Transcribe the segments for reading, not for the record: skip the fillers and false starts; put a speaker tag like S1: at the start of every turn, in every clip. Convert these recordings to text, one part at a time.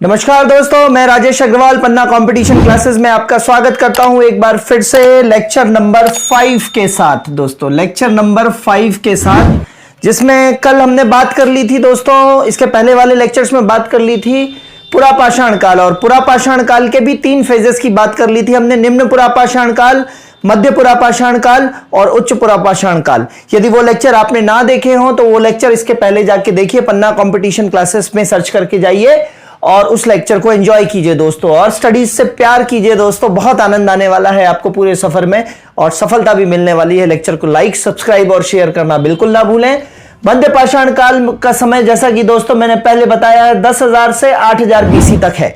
S1: नमस्कार दोस्तों, मैं राजेश अग्रवाल पन्ना कंपटीशन क्लासेस में आपका स्वागत करता हूं एक बार फिर से लेक्चर नंबर 5 के साथ। दोस्तों लेक्चर नंबर 5 के साथ, जिसमें कल हमने बात कर ली थी दोस्तों, इसके पहले वाले लेक्चर्स में बात कर ली थी पुरापाषाण काल, और पुरापाषाण काल के भी 3 फेजेस की बात कर ली थी हमने। निम्न पुरापाषाण काल, मध्य पुरापाषाण काल और उच्च पुरापाषाण काल। यदि वो लेक्चर आपने ना देखे हो तो वो लेक्चर इसके पहले जाके देखिए, पन्ना कंपटीशन क्लासेस में सर्च करके जाइए और उस लेक्चर को एंजॉय कीजिए दोस्तों, और स्टडीज से प्यार कीजिए दोस्तों। बहुत आनंद आने वाला है आपको पूरे सफर में और सफलता भी मिलने वाली है। लेक्चर को लाइक, सब्सक्राइब और शेयर करना बिल्कुल ना भूलें। मध्य पाषाण काल का समय, जैसा कि दोस्तों मैंने पहले बताया है, 10,000 से 8,000 बीसी तक है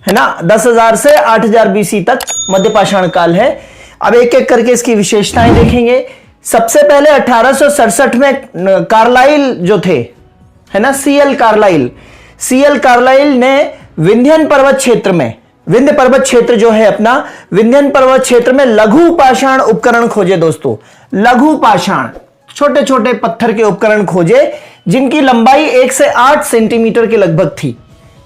S1: ना। 10,000 से 8,000 बीसी तक मध्य पाषाण काल है। अब एक एक करके इसकी विशेषताएं देखेंगे। सबसे पहले 1867 में कार्लाइल जो थे, है ना, सीएल कार्लाइल ने विंध्यन पर्वत क्षेत्र में, विंध्य पर्वत क्षेत्र जो है अपना, विंध्यन पर्वत क्षेत्र में लघु पाषाण उपकरण खोजे दोस्तों। लघु पाषाण, छोटे छोटे पत्थर के उपकरण खोजे जिनकी लंबाई 1 से 8 सेंटीमीटर के लगभग थी।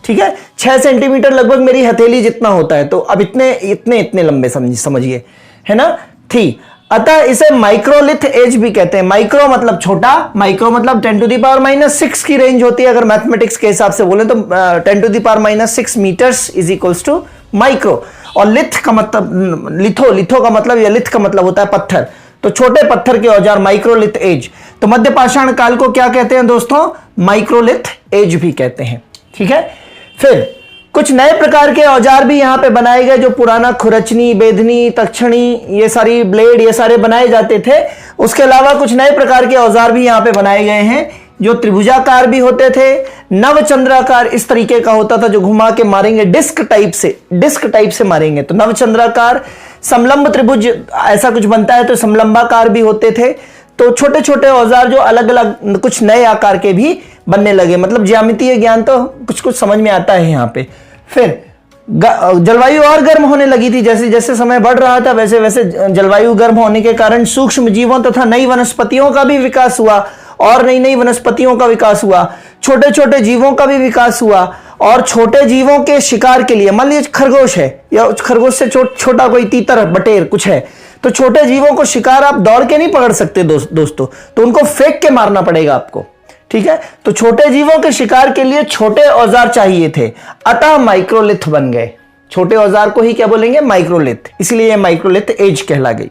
S1: ठीक है, 6 सेंटीमीटर लगभग मेरी हथेली जितना होता है, तो अब इतने लंबे समझिए, है ना, थी। अतः इसे माइक्रोलिथ एज भी कहते हैं। माइक्रो मतलब छोटा, माइक्रो मतलब 10⁻⁻6 की रेंज होती है। अगर मैथमेटिक्स के हिसाब से बोले तो 10⁻⁻6 metres is equals to micro. और लिथ का मतलब, लिथो का मतलब, या लिथ का मतलब होता है पत्थर, तो छोटे पत्थर के औजार, माइक्रोलिथ एज। तो मध्य पाषाण काल को क्या कहते हैं दोस्तों? माइक्रोलिथ एज भी कहते हैं। ठीक है, फिर कुछ नए प्रकार के औजार भी यहां पे बनाए गए, जो पुराना खुरचनी, बेधनी, तक्षणी, ये सारी ब्लेड, ये सारे बनाए जाते थे। उसके अलावा कुछ नए प्रकार के औजार भी यहां पे बनाए गए हैं, जो त्रिभुजाकार भी होते थे, नवचंद्राकार इस तरीके का होता था, जो घुमा के मारेंगे डिस्क टाइप से मारेंगे तो नवचंद्राकार। समलंब त्रिभुज ऐसा कुछ बनता है तो समलंबाकार भी होते थे। तो छोटे छोटे औजार जो अलग अलग कुछ नए आकार के भी बनने लगे। मतलब ज्यामितीय ज्ञान तो कुछ कुछ समझ में आता है यहाँ पे। फिर जलवायु और गर्म होने लगी थी। जैसे जैसे समय बढ़ रहा था वैसे वैसे जलवायु गर्म होने के कारण सूक्ष्म जीवों तथा नई वनस्पतियों का भी विकास हुआ, और नई वनस्पतियों का विकास हुआ। छोटे छोटे जीवों का भी विकास हुआ, और छोटे जीवों के शिकार के लिए, मान लीजिए खरगोश है, या खरगोश से छोटा कोई तीतर, बटेर कुछ है, तो छोटे जीवों को शिकार आप दौड़ के नहीं पकड़ सकते दोस्तों, तो उनको फेंक के मारना पड़ेगा आपको। ठीक है, तो छोटे जीवों के शिकार के लिए छोटे औजार चाहिए थे, अतः माइक्रोलिथ बन गए। छोटे औजार को ही क्या बोलेंगे? माइक्रोलिथ। इसलिए ये माइक्रोलिथ एज कहला गई।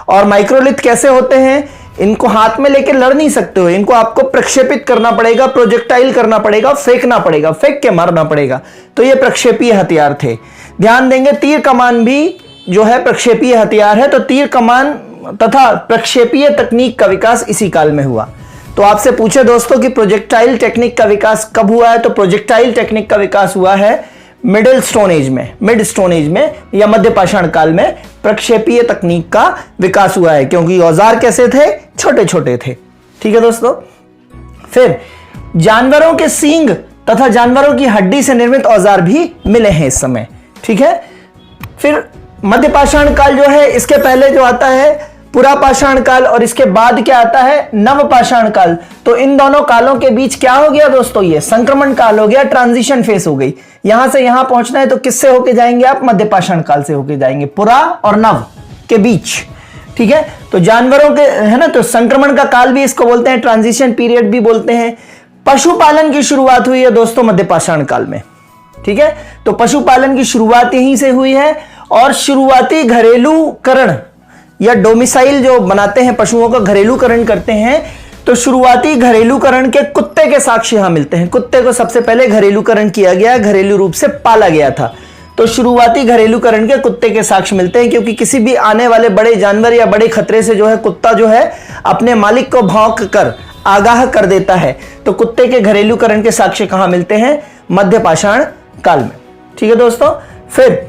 S1: और माइक्रोलिथ कैसे होते हैं? इनको हाथ में लेके लड़ नहीं सकते हो, इनको आपको प्रक्षेपित करना पड़ेगा, प्रोजेक्टाइल करना पड़ेगा, फेंकना पड़ेगा, फेंक के मारना पड़ेगा। तो ये प्रक्षेपीय हथियार थे। ध्यान देंगे, तीर कमान भी जो है प्रक्षेपीय हथियार है। तो तीर कमान तथा प्रक्षेपीय तकनीक का विकास इसी काल में हुआ। तो आपसे पूछे दोस्तों कि प्रोजेक्टाइल टेक्निक का विकास कब हुआ है, तो प्रोजेक्टाइल टेक्निक का विकास हुआ है मिड स्टोन एज में या मध्य पाषाण काल में प्रक्षेपीय तकनीक का विकास हुआ है, क्योंकि औजार कैसे थे? छोटे छोटे थे। ठीक है दोस्तों, फिर जानवरों के सींग तथा जानवरों की हड्डी से निर्मित औजार भी मिले हैं इस समय। ठीक है, फिर मध्य पाषाण काल जो है, इसके पहले जो आता है पुरापाषाण काल, और इसके बाद क्या आता है? नवपाषाण काल। तो इन दोनों कालों के बीच क्या हो गया दोस्तों? ये संक्रमण काल हो गया, ट्रांजिशन फेस हो गई। यहां से यहां पहुंचना है तो किससे होके जाएंगे आप? मध्य पाषाण काल से होके जाएंगे, पुरा और नव के बीच। ठीक है, तो जानवरों के, है ना, तो संक्रमण का काल भी इसको बोलते हैं, ट्रांजिशन पीरियड भी बोलते हैं। पशुपालन की शुरुआत हुई है दोस्तों मध्य पाषाण काल में। ठीक है, तो पशुपालन की शुरुआत यहीं से हुई है, और शुरुआती घरेलूकरण या डोमिसाइल जो बनाते हैं, पशुओं का घरेलूकरण करते हैं, तो शुरुआती घरेलूकरण के कुत्ते के साक्ष्य यहां मिलते हैं। कुत्ते को सबसे पहले घरेलूकरण किया गया, घरेलू रूप से पाला गया था। तो शुरुआती घरेलूकरण के कुत्ते के साक्ष्य मिलते हैं, क्योंकि किसी भी आने वाले बड़े जानवर या बड़े खतरे से जो है कुत्ता जो है अपने मालिक को भौंक कर आगाह कर देता है। तो कुत्ते के घरेलूकरण के साक्ष्य कहां मिलते हैं? मध्य पाषाण काल में। ठीक है दोस्तों, फिर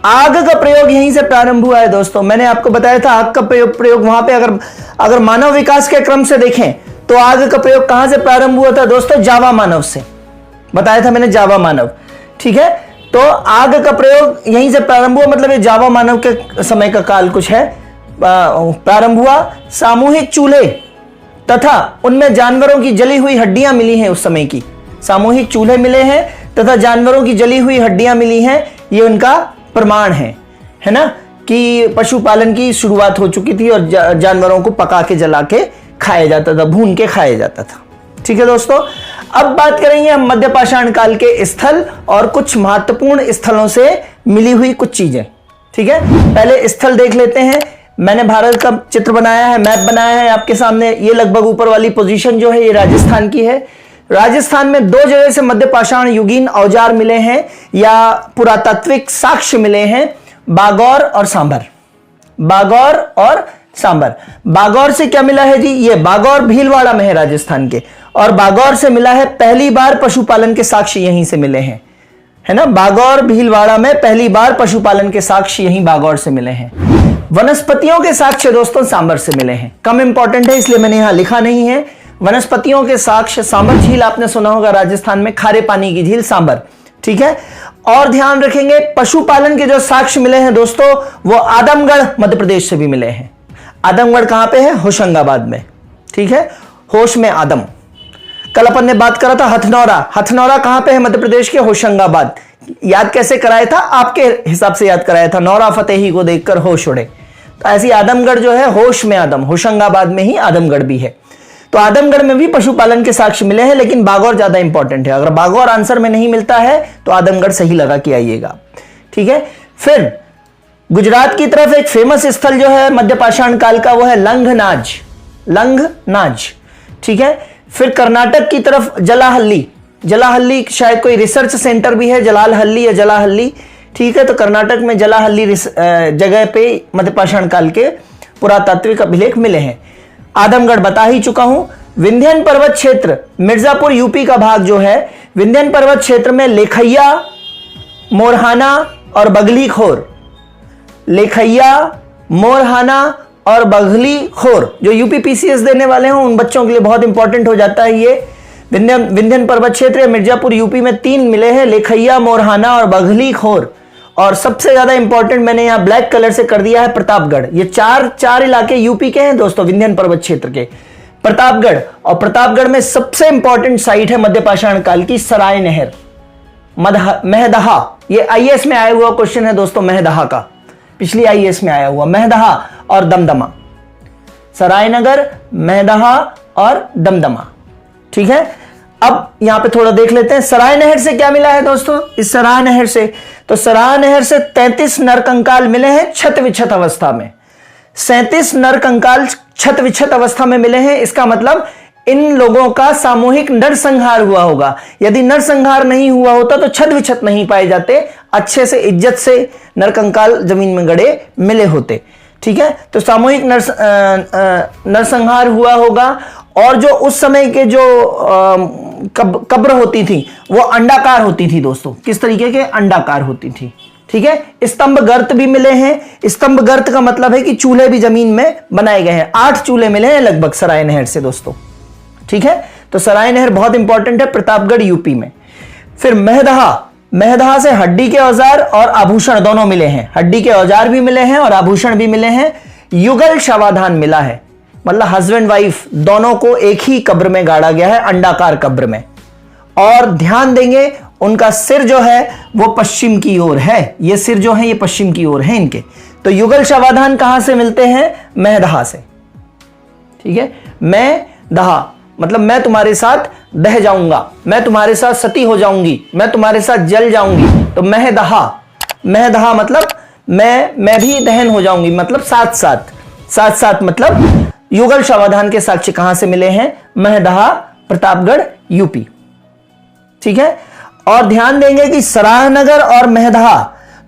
S1: आग का प्रयोग यहीं से प्रारंभ हुआ है दोस्तों। मैंने आपको बताया था आग का प्रयोग वहां पे, अगर मानव विकास के क्रम से देखें तो आग का प्रयोग कहां से प्रारंभ हुआ था दोस्तों? जावा मानव से। बताया था मैंने, जावा मानव। ठीक है, तो आग का प्रयोग यहीं से प्रारंभ हुआ, मतलब ये जावा मानव के समय का काल कुछ है, प्रारंभ हुआ। सामूहिक चूल्हे तथा उनमें जानवरों की जली हुई हड्डियां मिली हैं उस समय की। सामूहिक चूल्हे मिले हैं तथा जानवरों की जली हुई हड्डियां मिली हैं, ये उनका प्रमाण है ना, कि पशुपालन की शुरुआत हो चुकी थी और जानवरों को पका के जला के खाया जाता था, भून के खाया जाता था। ठीक है दोस्तों, अब बात करेंगे हम मध्य पाषाण काल के स्थल और कुछ महत्वपूर्ण स्थलों से मिली हुई कुछ चीजें। ठीक है, पहले स्थल देख लेते हैं। मैंने भारत का चित्र बनाया है, मैप बनाया है आपके सामने। ये लगभग ऊपर वाली पोजीशन जो है ये राजस्थान की है। राजस्थान में 2 जगह से मध्य पाषाण युगीन औजार मिले हैं या पुरातात्विक साक्ष्य मिले हैं, बागौर और सांभर। बागौर और सांभर। बागौर से क्या मिला है जी, ये बागौर भीलवाड़ा में है राजस्थान के, और बागौर से मिला है पहली बार पशुपालन के साक्ष्य यहीं से मिले हैं, है ना। बागौर भीलवाड़ा में पहली बार पशुपालन के साक्ष्य यहीं बागौर से मिले हैं। वनस्पतियों के साक्ष्य दोस्तों सांभर से मिले हैं। कम इंपॉर्टेंट है इसलिए मैंने यहां लिखा नहीं है। वनस्पतियों के साक्ष्य सांभर झील आपने सुना होगा राजस्थान में, खारे पानी की झील सांभर। ठीक है, और ध्यान रखेंगे पशुपालन के जो साक्ष्य मिले हैं दोस्तों वो आदमगढ़ मध्य प्रदेश से भी मिले हैं। आदमगढ़ कहां पे है, होशंगाबाद में। ठीक है, होश में आदम। कल अपन ने बात करा था हथनौरा। हथनौरा कहां पे है, मध्य प्रदेश के होशंगाबाद। याद कैसे कराया था, आपके हिसाब से याद कराया था, नौरा फतेही को देखकर होश उड़े। तो ऐसी आदमगढ़ जो है होश में आदम, होशंगाबाद में ही आदमगढ़ भी है। तो आदमगढ़ में भी पशुपालन के साक्ष्य मिले हैं, लेकिन बागौर ज्यादा इंपॉर्टेंट है। अगर बागौर आंसर में नहीं मिलता है तो आदमगढ़ सही लगा के आइएगा। ठीक है, फिर गुजरात की तरफ एक फेमस स्थल जो है मध्य पाषाण काल का वो है लंघनाज। लंघनाज। ठीक है, फिर कर्नाटक की तरफ जलाहल्ली। जलाहल्ली शायद कोई रिसर्च सेंटर भी है, जलालहल्ली या जलाहल्ली। ठीक है, तो कर्नाटक में जलाहल्ली जगह पे मध्य पाषाण काल के पुरातात्विक अभिलेख मिले हैं। आदमगढ़ बता ही चुका हूं। विंध्यन पर्वत क्षेत्र, मिर्जापुर यूपी का भाग जो है, विंध्यन पर्वत क्षेत्र में लेखैया, मोरहाना और बगली खोर। लेखैया, मोरहाना और बगली खोर, जो यूपी पीसीएस देने वाले हैं उन बच्चों के लिए बहुत इंपॉर्टेंट हो जाता है ये। विंध्यन पर्वत क्षेत्र मिर्जापुर यूपी में 3 मिले हैं, लेखैया, मोरहाना और बगली खोर। और सबसे ज्यादा इंपॉर्टेंट मैंने यहां ब्लैक कलर से कर दिया है प्रतापगढ़। ये चार इलाके यूपी के हैं दोस्तों, विंध्यन पर्वत क्षेत्र के। प्रतापगढ़, और प्रतापगढ़ में सबसे इंपॉर्टेंट साइट है मध्य पाषाण काल की सराय नहर, महदहा। ये आईएएस में आया हुआ क्वेश्चन है दोस्तों, महदहा का, पिछली आईएएस में आया हुआ। महदहा और दमदमा, सरायनगर, महदहा और दमदमा। ठीक है, अब यहां पे थोड़ा देख लेते हैं सराय नहर से क्या मिला है दोस्तों। इस सराय नहर से, तो सराय नहर से 33 नरकंकाल मिले हैं क्षत विक्षत अवस्था में। 37 नरकंकाल क्षत विक्षत अवस्था में मिले हैं। इसका मतलब इन लोगों का सामूहिक नरसंहार हुआ होगा। यदि नरसंहार नहीं हुआ होता तो क्षत विक्षत नहीं पाए जाते, अच्छे से इज्जत से नरकंकाल जमीन में गड़े मिले होते। ठीक है, तो सामूहिक नरसंहार हुआ होगा। और जो उस समय के जो कब्र होती थी वो अंडाकार होती थी दोस्तों। किस तरीके के, अंडाकार होती थी। ठीक है, स्तंभ गर्त भी मिले हैं। स्तंभ गर्त का मतलब है कि चूल्हे भी जमीन में बनाए गए हैं। 8 चूल्हे मिले हैं लगभग सराय नहर से दोस्तों। ठीक है, तो सराय नहर बहुत इंपॉर्टेंट है प्रतापगढ़ यूपी में। फिर महदहा, महदहा से हड्डी के औजार और आभूषण दोनों मिले हैं। हड्डी के औजार भी मिले हैं और आभूषण भी मिले हैं। युगल शवाधान मिला है, मतलब हस्बैंड वाइफ दोनों को एक ही कब्र में गाड़ा गया है, अंडाकार कब्र में। और ध्यान देंगे उनका सिर जो है वो पश्चिम की ओर है। ये सिर जो है ये पश्चिम की ओर है इनके। तो युगल शवाधान कहां से मिलते हैं, महदहा से। ठीक है, मैं दहा मतलब मैं तुम्हारे साथ दह जाऊंगा, मैं तुम्हारे साथ सती हो जाऊंगी, मैं तुम्हारे साथ जल जाऊंगी। तो महदहा, महदहा मतलब मैं भी दहन हो जाऊंगी, मतलब साथ साथ मतलब युगल शवाधान के साक्ष्य कहां से मिले हैं, महदहा, प्रतापगढ़, यूपी। ठीक है, और ध्यान देंगे कि सरायनगर और महदहा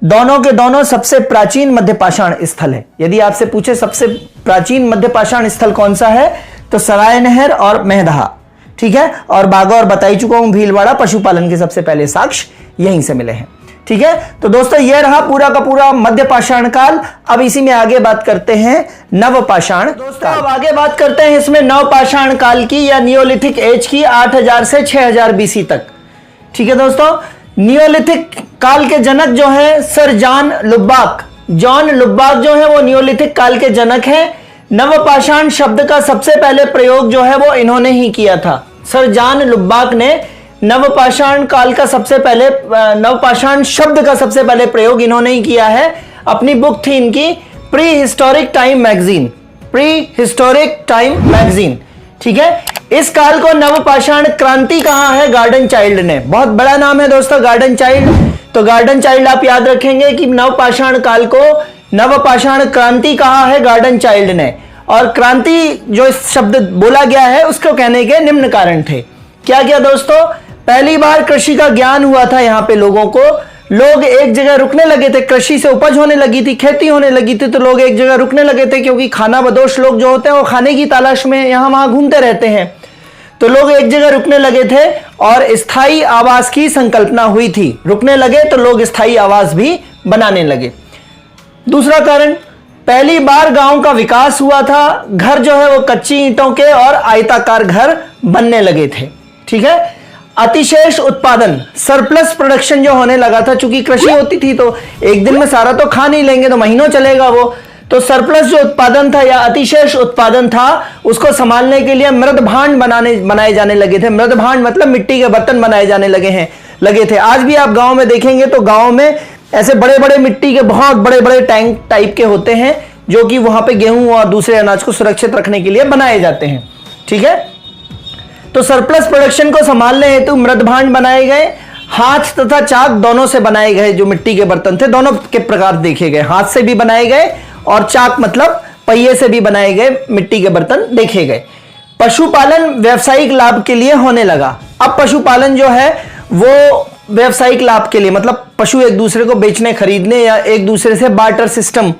S1: दोनों के दोनों सबसे प्राचीन मध्य पाषाण स्थल है। यदि आपसे पूछे सबसे प्राचीन मध्य पाषाण स्थल कौन सा है तो सराय नहर और महदहा। ठीक है, और बागौर बता ही चुका हूं, भीलवाड़ा, पशुपालन के सबसे पहले साक्ष्य यहीं से मिले हैं। ठीक है, तो दोस्तों यह रहा पूरा का पूरा मध्य पाषाण काल। अब इसी में आगे बात करते हैं नव पाषाण। दोस्तों अब आगे बात करते हैं इसमें नव पाषाण काल की या नियोलिथिक एज की, 8000 से 6000 बीसी तक। ठीक है दोस्तों, नियोलिथिक काल के जनक जो है सर जॉन लुब्बाक, जॉन लुब्बाक जो है वो नियोलिथिक काल के जनक हैं। नवपाषाण शब्द का सबसे पहले प्रयोग जो है वो इन्होंने ही किया था। सर जॉन लुब्बाक ने नवपाषाण काल का सबसे पहले नवपाषाण शब्द का सबसे पहले प्रयोग इन्होंने ही किया है। अपनी बुक थी इनकी pre historic time magazine, pre historic time magazine, ठीक है। इस काल को नवपाषाण क्रांति कहा है गार्डन चाइल्ड ने। बहुत बड़ा नाम है दोस्तों गार्डन चाइल्ड। तो गार्डन चाइल्ड आप याद रखेंगे कि नवपाषाण काल को नवपाषाण क्रांति कहा है गार्डन चाइल्ड ने। और क्रांति जो शब्द बोला गया है उसको कहने के निम्न कारण थे। क्या क्या दोस्तों, पहली बार कृषि का ज्ञान हुआ था यहाँ पे लोगों को। लोग एक जगह रुकने लगे थे, कृषि से उपज होने लगी थी, खेती होने लगी थी, तो लोग एक जगह रुकने लगे थे, क्योंकि खाना बदोश लोग जो होते हैं वो खाने की तलाश में यहां वहां घूमते रहते हैं। तो लोग एक जगह रुकने लगे थे और स्थायी आवास की संकल्पना हुई थी। रुकने लगे तो लोग स्थायी आवास भी बनाने लगे। दूसरा कारण, पहली बार गांव का विकास हुआ था। घर जो है वो कच्ची ईंटों के और आयताकार घर बनने लगे थे, ठीक है। अतिशेष उत्पादन, सरप्लस प्रोडक्शन जो होने लगा था, चूंकि कृषि होती थी तो एक दिन में सारा तो खा नहीं लेंगे, तो महीनों चलेगा वो। तो सरप्लस जो उत्पादन था या अतिशेष उत्पादन था, उसको संभालने के लिए मृद भांड बनाए जाने लगे थे। मृद भांड मतलब मिट्टी के बर्तन बनाए जाने लगे थे। आज भी आप गांव में देखेंगे तो गांव में ऐसे बड़े बड़े मिट्टी के बहुत बड़े बड़े टैंक टाइप के होते हैं, जो कि वहां पे गेहूं और दूसरे अनाज को सुरक्षित रखने के लिए बनाए जाते हैं, ठीक है। तो सरप्लस प्रोडक्शन को संभालने हेतु मृद भांड बनाए गए। हाथ तथा चाक दोनों से बनाए गए जो मिट्टी के बर्तन थे, दोनों के प्रकार देखे गए। हाथ से भी बनाए गए और चाक मतलब पहिए से भी बनाए गए मिट्टी के बर्तन देखे गए। पशुपालन व्यावसायिक लाभ के लिए होने लगा। अब पशुपालन जो है वो व्यावसायिक लाभ के लिए, मतलब पशु एक दूसरे को बेचने खरीदने या एक दूसरे से बार्टर सिस्टम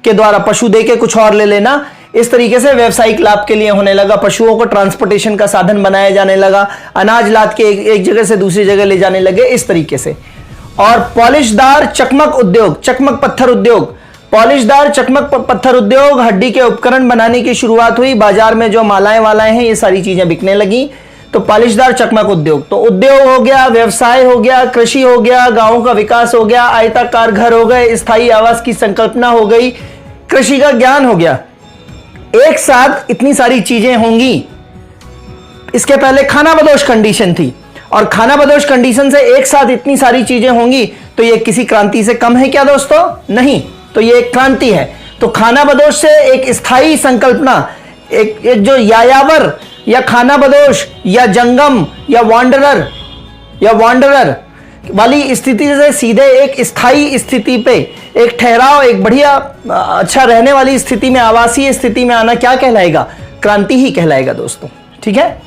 S1: के द्वारा पशु देके कुछ और ले लेना, इस तरीके से व्यावसायिक लाभ के लिए होने लगा। पशुओं को ट्रांसपोर्टेशन का साधन बनाया जाने लगा। अनाज लाद के एक जगह से दूसरी जगह ले जाने लगे, इस तरीके से। और पॉलिशदार चकमक उद्योग, चकमक पत्थर उद्योग, पॉलिशदार चकमक पत्थर उद्योग, हड्डी के उपकरण बनाने की शुरुआत हुई। बाजार में जो मालाएं वालाएं हैं ये सारी चीजें बिकने लगी। तो पॉलिशदार चकमक उद्योग, तो उद्योग हो गया, व्यवसाय हो गया, कृषि हो गया, गांवों का विकास हो गया, आयताकार घर हो गए, स्थायी आवास की संकल्पना हो गई, कृषि का ज्ञान हो गया। एक साथ इतनी सारी चीजें होंगी। इसके पहले खाना बदोश कंडीशन थी, और खाना बदोश कंडीशन से एक साथ इतनी सारी चीजें होंगी, तो ये किसी क्रांति से कम है क्या दोस्तों? नहीं, तो ये एक क्रांति है। तो खाना बदोश से एक स्थायी संकल्पना, एक जो यायावर या खाना बदोश या जंगम या वांडरर वाली स्थिति से सीधे एक स्थायी स्थिति पे, एक ठहराव, एक बढ़िया अच्छा रहने वाली स्थिति में, आवासीय स्थिति में आना क्या कहलाएगा? क्रांति ही कहलाएगा दोस्तों, ठीक है।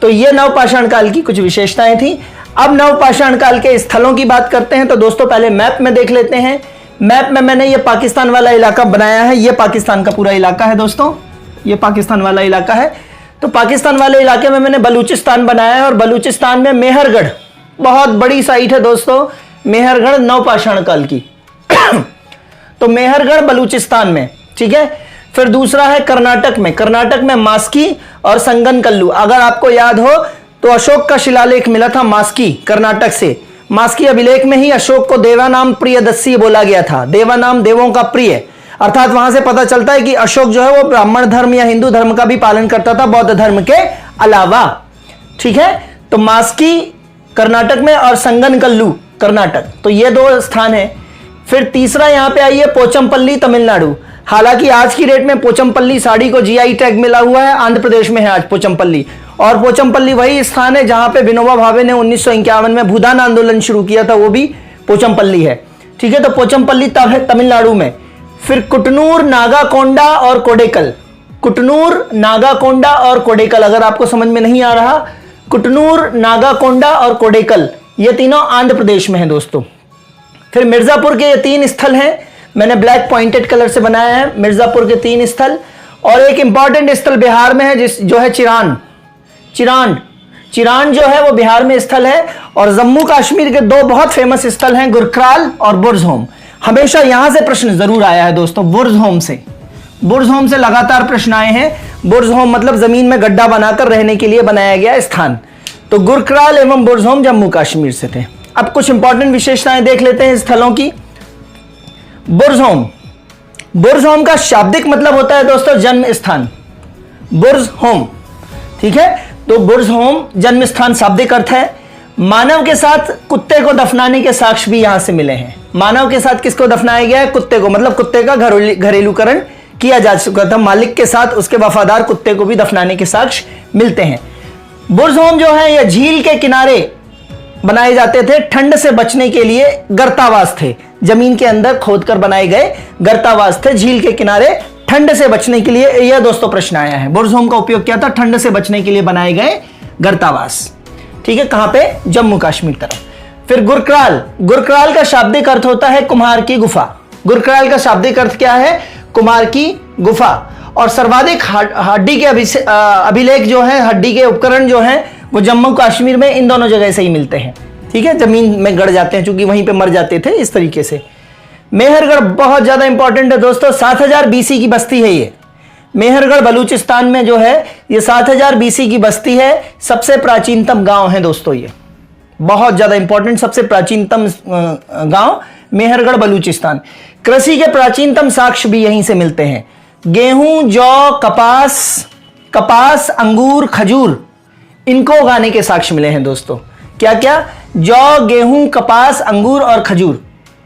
S1: तो ये नवपाषाण काल की कुछ विशेषताएं थी। अब नवपाषाण काल के स्थलों की बात करते हैं। तो दोस्तों पहले मैप में देख लेते हैं। मैप में मैंने ये पाकिस्तान वाला इलाका बनाया है। ये पाकिस्तान का पूरा इलाका है दोस्तों, ये पाकिस्तान वाला इलाका है। तो पाकिस्तान वाले इलाके में मैंने बलूचिस्तान बनाया है, और बलूचिस्तान में मेहरगढ़ बहुत बड़ी साइट है दोस्तों, मेहरगढ़ नवपाषाण काल की। तो मेहरगढ़ बलूचिस्तान में, ठीक है। फिर दूसरा है कर्नाटक में मास्की और संगनकल्लू। अगर आपको याद हो तो अशोक का शिलालेख मिला था मास्की, कर्नाटक से। मास्की अभिलेख में ही अशोक को देवानाम प्रियदस्सी बोला गया था। देवानाम देवों का प्रिय, अर्थात वहां से पता चलता है कि अशोक जो है वो ब्राह्मण धर्म या हिंदू धर्म का भी पालन करता था, बौद्ध धर्म के अलावा, ठीक है। तो मास्की कर्नाटक में और संगनकल्लू कर्नाटक, तो ये दो स्थान है। फिर तीसरा यहां पे आइए पोचमपल्ली तमिलनाडु। हालांकि आज की डेट में पोचमपल्ली साड़ी को जीआई टैग मिला हुआ है, आंध्र प्रदेश में है आज पोचमपल्ली। और पोचमपल्ली वही स्थान है जहां पे विनोबा भावे ने 1951 में भूदान आंदोलन शुरू किया था, वो भी पोचमपल्ली है, ठीक है। तो पोचमपल्ली तमिलनाडु में। फिर कुटनूर, नागाकोंडा और कोडेकल। कुटनूर, नागाकोंडा और कोडेकल, अगर आपको समझ में नहीं आ रहा, कुटनूर, नागाकोंडा और कोडेकल, ये तीनों आंध्र प्रदेश में है दोस्तों। फिर मिर्जापुर के ये 3 स्थल हैं, मैंने ब्लैक पॉइंटेड कलर से बनाया है मिर्जापुर के 3 स्थल। और एक इंपॉर्टेंट स्थल बिहार में है जो है चिरान जो है वो बिहार में स्थल है। और जम्मू कश्मीर के 2 बहुत फेमस स्थल हैं, गुरक्राल और बुर्जहोम। हमेशा यहां से प्रश्न जरूर आया है दोस्तों, बुर्जहोम से लगातार प्रश्न आए हैं। बुर्जहोम मतलब जमीन में गड्ढा बनाकर रहने के लिए बनाया गया स्थान। तो गुरक्राल एवं बुर्जहोम जम्मू कश्मीर से थे। अब कुछ इंपॉर्टेंट विशेषताएं देख लेते हैं स्थलों की। बुर्जहोम का शाब्दिक मतलब होता है दोस्तों जन्म स्थान, बुर्जहोम, ठीक है। तो बुर्जहोम जन्म स्थान शाब्दिक अर्थ है। मानव के साथ कुत्ते को दफनाने के साक्ष्य भी यहां से मिले हैं। मानव के साथ किसको दफनाया गया है? कुत्ते को, मतलब कुत्ते का घरेलूकरण किया जा चुका था। मालिक के साथ उसके वफादार कुत्ते को भी दफनाने के साक्ष्य मिलते हैं। बुर्ज होम जो है यह झील के किनारे बनाए जाते थे, ठंड से बचने के लिए गर्तावास थे, जमीन के अंदर खोदकर बनाए गए गर्तावास थे झील के किनारे, ठंड से बचने के लिए। यह दोस्तों प्रश्न आया है, बुर्ज होम का उपयोग क्या था? ठंड से बचने के लिए बनाए गए गर्तावास। ठीक है, कहां पे? जम्मू कश्मीर तरफ। फिर गुरक्राल, गुरक्राल का शाब्दिक अर्थ होता है कुम्हार की गुफा। गुरक्राल का शाब्दिक अर्थ क्या है? कुम्हार की गुफा। और सर्वाधिक हड्डी के अभिलेख जो है, हड्डी के उपकरण जो है वो जम्मू कश्मीर में इन दोनों जगह से ही मिलते हैं। ठीक है, जमीन में गड़ जाते हैं चूंकि वहीं पे मर जाते थे, इस तरीके से। मेहरगढ़ बहुत ज्यादा इंपॉर्टेंट है दोस्तों, 7000 बीसी की बस्ती है ये। मेहरगढ़ बलूचिस्तान में जो है ये 7000 बीसी की बस्ती है। सबसे प्राचीनतम गांव है दोस्तों ये, बहुत ज्यादा इंपॉर्टेंट, सबसे प्राचीनतम गांव मेहरगढ़ बलूचिस्तान। कृषि के प्राचीनतम साक्ष्य भी यहीं से मिलते हैं। गेहूं, जौ, कपास, अंगूर, खजूर, इनको उगाने के साक्ष्य मिले हैं दोस्तों। क्या क्या? जौ, गेहूं, कपास, अंगूर और खजूर,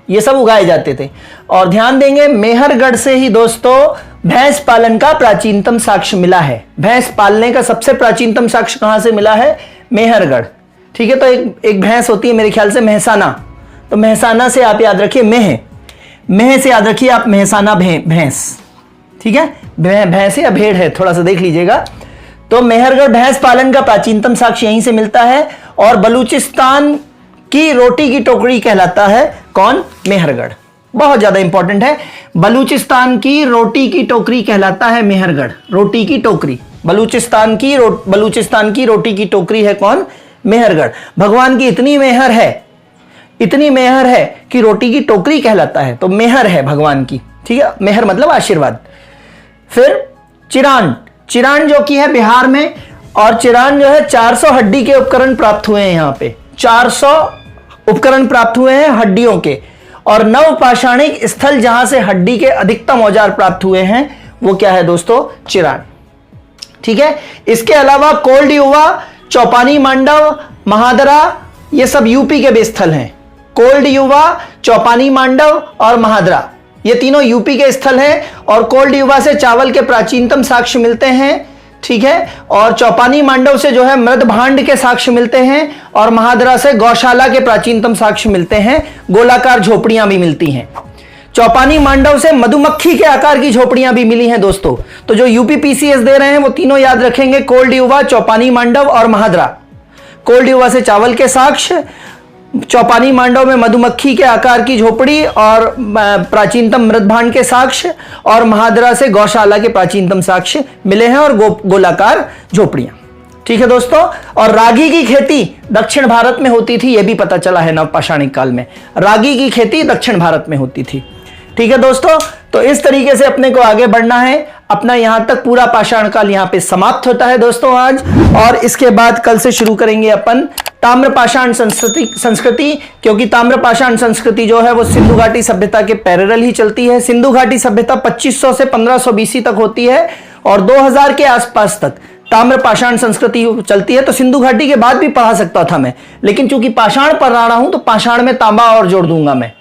S1: ये सब उगाए जाते थे। और ध्यान देंगे मेहरगढ़ से ही दोस्तों भैंस पालन का प्राचीनतम साक्ष्य मिला है। भैंस पालने का सबसे प्राचीनतम साक्ष्य कहां से मिला है? मेहरगढ़। ठीक है, तो एक भैंस होती है मेरे ख्याल से मेहसाना, तो मेहसाना से आप याद रखिए मेह से याद रखिए आप मेहसाना भैंस। ठीक है, भैंस या भेड़ है, थोड़ा सा देख लीजिएगा। तो मेहरगढ़ भैंस पालन का प्राचीनतम साक्ष्य यहीं से मिलता है। और बलूचिस्तान की रोटी की टोकरी कहलाता है कौन? मेहरगढ़। बहुत ज्यादा इंपॉर्टेंट है, बलूचिस्तान की रोटी की टोकरी कहलाता है मेहरगढ़। रोटी की टोकरी, बलूचिस्तान की रोटी की टोकरी है कौन? मेहरगढ़। भगवान की इतनी मेहर है कि रोटी की टोकरी कहलाता है, तो मेहर है भगवान की। ठीक है, मेहर मतलब आशीर्वाद। फिर चिरान जो कि है बिहार में, और चिरान जो है 400 हड्डी के उपकरण प्राप्त हुए हैं। यहां पे 400 उपकरण प्राप्त हुए हैं हड्डियों के। और नवपाषाणिक स्थल जहां से हड्डी के अधिकतम औजार प्राप्त हुए हैं वो क्या है दोस्तों? चिरान। ठीक है, इसके अलावा कोल्ड युवा, चौपानी मांडव, महादरा, ये सब यूपी के भी स्थल हैं। कोल्ड युवा, चौपानी मांडव और महादरा, ये तीनों यूपी के स्थल हैं। और कोल्ड युवा से चावल के प्राचीनतम साक्ष्य मिलते हैं। ठीक है, और चौपानी मांडव से जो है मृद भांड के साक्ष्य मिलते हैं। और महादरा से गौशाला के प्राचीनतम साक्ष्य मिलते हैं। गोलाकार झोपड़ियां भी मिलती हैं। चौपानी मांडव से मधुमक्खी के आकार की झोपड़ियां भी मिली हैं दोस्तों। तो जो यूपी पीसीएस दे रहे हैं वो तीनों याद रखेंगे, कोल्ड युवा, चौपानी मांडव और महादरा। कोल्ड युवा से चावल के साक्ष्य, चौपानी मांडव में मधुमक्खी के आकार की झोपड़ी और प्राचीनतम मृदभांड के साक्ष्य, और महादरा से गौशाला के प्राचीनतम साक्ष्य मिले हैं, और गोलाकार झोपड़ियां। ठीक है दोस्तों, और रागी की खेती दक्षिण भारत में होती थी, यह भी पता चला है नवपाषाणिक काल में। रागी की खेती दक्षिण भारत में होती थी। ठीक है दोस्तों, तो इस तरीके से अपने को आगे बढ़ना है। अपना यहां तक पूरा पाषाण काल यहां पे समाप्त होता है दोस्तों आज। और इसके बाद कल से शुरू करेंगे अपन ताम्रपाषाण संस्कृति, क्योंकि ताम्रपाषाण संस्कृति जो है वो सिंधु घाटी सभ्यता के पैरेलल ही चलती है। सिंधु घाटी सभ्यता 2500 से 1500 बीसी तक होती है, और 2000 के आसपास तक ताम्रपाषाण संस्कृति चलती है। तो सिंधु घाटी के बाद भी पढ़ा सकता था मैं, लेकिन चूंकि पाषाण पढ़ रहा हूं तो पाषाण में तांबा और जोड़ दूंगा मैं,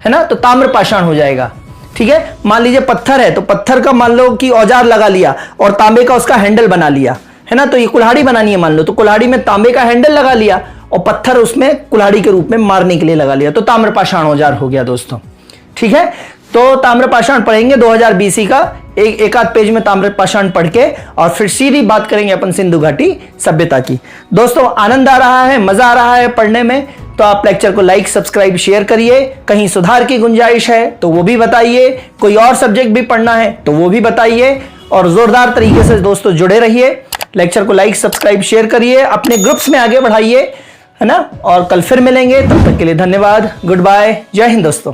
S1: है ना, तो ताम्रपाषाण हो जाएगा। ठीक है, मान लीजिए पत्थर है तो पत्थर का मान लो कि औजार लगा लिया और तांबे का उसका हैंडल बना लिया, है ना, तो ये कुल्हाड़ी बनानी है मान लो, तो कुल्हाड़ी में तांबे का हैंडल लगा लिया और पत्थर उसमें कुल्हाड़ी के रूप में मारने के लिए लगा लिया, तो ताम्रपाषाण औजार हो गया दोस्तों। ठीक है, तो ताम्रपाषाण पढ़ेंगे 2000 बीसी का एक आध पेज में ताम्रपाषाण पढ़ के, और फिर सीधी बात करेंगे अपन सिंधु घाटी सभ्यता की। दोस्तों आनंद आ रहा है, मजा आ रहा है पढ़ने में, तो आप लेक्चर को लाइक, सब्सक्राइब, शेयर करिए। कहीं सुधार की गुंजाइश है तो वो भी बताइए, कोई और सब्जेक्ट भी पढ़ना है तो वो भी बताइए, और जोरदार तरीके से दोस्तों जुड़े रहिए। लेक्चर को लाइक, सब्सक्राइब, शेयर करिए, अपने ग्रुप्स में आगे बढ़ाइए, है ना। और कल फिर मिलेंगे, तब तक के लिए धन्यवाद, गुड बाय, जय हिंद दोस्तों।